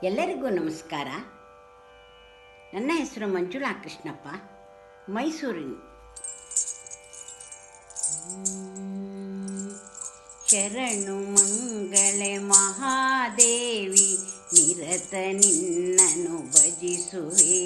ಎಲ್ಲರಿಗೂ ನಮಸ್ಕಾರ. ನನ್ನ ಹೆಸರು ಮಂಜುಳಾ ಕೃಷ್ಣಪ್ಪ, ಮೈಸೂರಿನ. ಶರಣು ಮಂಗಳೆ ಮಹಾದೇವಿ, ನಿರತ ನಿನ್ನನು ಭಜಿಸುವೆ.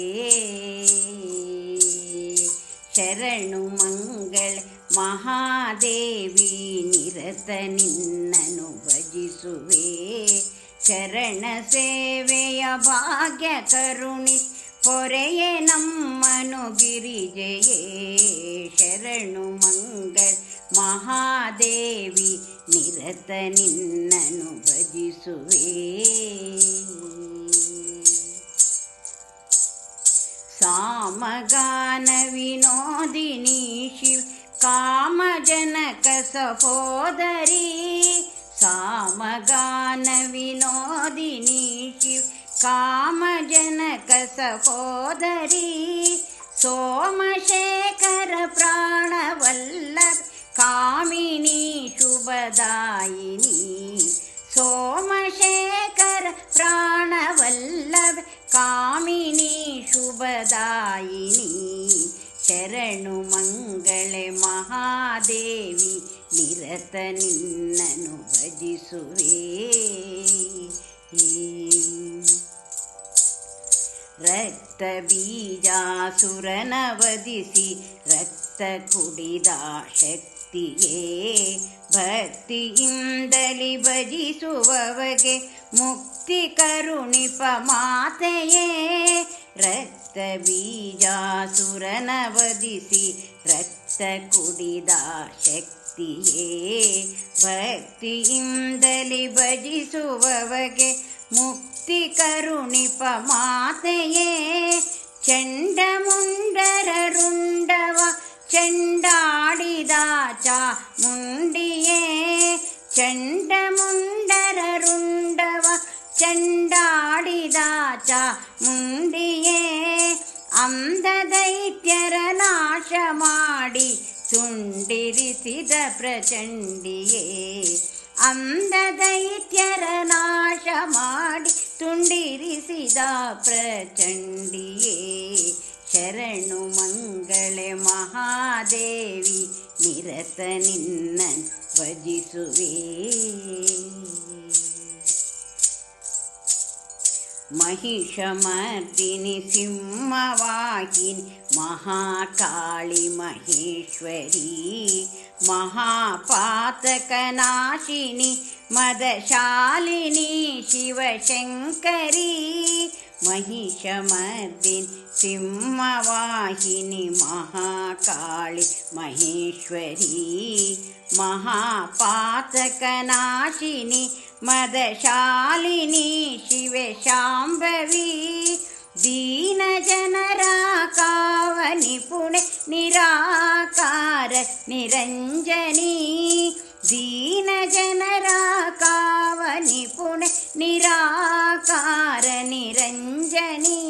ಶರಣು ಮಂಗಳೆ ಮಹಾದೇವಿ, ನಿರತ ನಿನ್ನನು ಭಜಿಸುವೆ. ಚರಣ ಸೇವೆಯ ಭಾಗ್ಯ ಕರುಣಿ ಪೊರೆಯೇ ನಮ್ಮನು ಗಿರಿಜೆಯೇ. ಶರಣು ಮಂಗಳ ಮಹಾದೇವಿ, ನಿರತ ನಿನ್ನನು ಭಜಿಸುವೆ. ಸಾಮಗಾನ ವಿನೋದಿನಿ ಶಿವ ಕಾಮಜನಕ ಸಹೋದರಿ. ಸಾಮಗಾನ ವಿನೋದಿನಿ ಶಿವ ಕಾಮಜನಕ ಸಹೋದರಿ. ಸೋಮಶೇಖರ ಪ್ರಾಣವಲ್ಲಭ ಕಾಮಿನಿ ಶುಭದಾಯಿನಿ. ಸೋಮಶೇಖರ ಪ್ರಾಣವಲ್ಲಭ ಕಾಮಿನಿ ಶುಭದಾಯಿನಿ. ಶರಣು ಮಂಗಳೆ ಮಹಾದೇವಿ, ನಿರತ ನಿನ್ನನು ಭಜಿಸುವೆ. ರಕ್ತ ಬೀಜಾಸುರನ ವಧಿಸಿ ರಕ್ತ ಕುಡಿದ ಶಕ್ತಿಯೇ. ಭಕ್ತಿಯಿಂದಲಿ ಭಜಿಸುವವಗೆ ಮುಕ್ತಿ ಕರುಣಿಪ ಮಾತೆಯೇ. ರಕ್ತ ಬೀಜಾಸುರನ ವಧಿಸಿ ರಕ್ತ ಕುಡಿದ ಶಕ್ತಿಯೇ. ಭಕ್ತಿಯಿಂದಲಿ ಭಜಿಸುವವಗೆ ಮುಕ್ತಿ ಕರುಣಿಪ ಮಾತೆಯೇ. ಚಂಡಮುಂಡರ ರುಂಡವ ಚಂಡಾಡಿದ ಚಾಮುಂಡಿಯೇ. ಚಂಡಮುಂಡರ ರುಂಡವ ಚಂಡಾಡಿದ ಚಾಮುಂಡಿಯೇ. ಅಂಧ ದೈತ್ಯರ ನಾಶ ಮಾಡಿ ತುಂಡಿರಿಸಿದ ಪ್ರಚಂಡಿಯೇ. ಅಂಧ ದೈತ್ಯರ ನಾಶ ಮಾಡಿ ತುಂಡಿರಿಸಿದ ಪ್ರಚಂಡಿಯೇ. ಶರಣು ಮಂಗಳೆ ಮಹಾದೇವಿ, ನಿರತ ನಿನ್ನನು ಭಜಿಸುವೆ. ಮಹಿಷಮರ್ದಿನಿ ಸಿಂಹವಾಹಿನಿ ಮಹಾಕಾಳಿ ಮಹೇಶ್ವರಿ. ಮಹಾಪಾತಕನಾಶಿನಿ ಮದಶಾಲಿನಿ ಶಿವಶಂಕರಿ. ಮಹಿಷಮರ್ದಿನಿ ಸಿಂಹವಾಹಿನಿ ಮಹಾಕಾಳಿ ಮಹೇಶ್ವರಿ. ಮಹಾಪಾತಕನಾಶಿನಿ ಮದಶಾಲಿನಿ ಶಿವಶಾಂಭವಿ. ದೀನ ಜನರ ಕಾವನಿ ಪುಣೆ ನಿರಾಕಾರ ನಿರಂಜನಿ. ದೀನ ಜನರ ಕಾವನಿ ಪುಣೆ ನಿರಾಕಾರ ನಿರಂಜನಿ.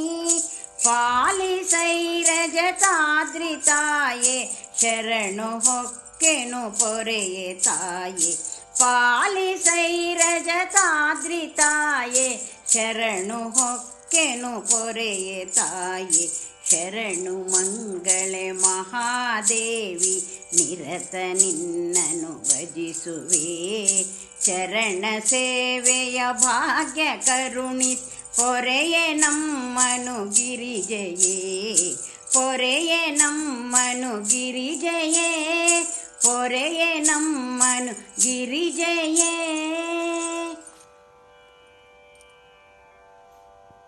ಪಾಲಿಸೈರಜತಾದ್ರಿ ತಾಯೇ, ಶರಣು ಹೊಕ್ಕೆನು ಪೊರೆಯೇ ತಾಯೇ. ಪಾಲಿಸೈರಜತಾದ್ರಿ ತಾಯೇ, ಶರಣು ಹೊಕ್ಕೆನು ಪೊರೆಯೇ ತಾಯೇ. ಶರಣು ಮಂಗಳೆ ಮಹಾದೇವಿ, ನಿರತ ನಿನ್ನನು ಭಜಿಸುವೆ. ಚರಣ ಸೇವೆಯ ಭಾಗ್ಯ ಕರುಣಿ ಪೊರೆಯೇ ನಮ್ಮನು ಗಿರಿಜೆಯೇ. ಪೊರೆಯೇ ನಮ್ಮನು ಗಿರಿಜೆಯೇ. ಪೊರೆಯೇ ನಮ್ಮನು ಗಿರಿಜೆಯೇ.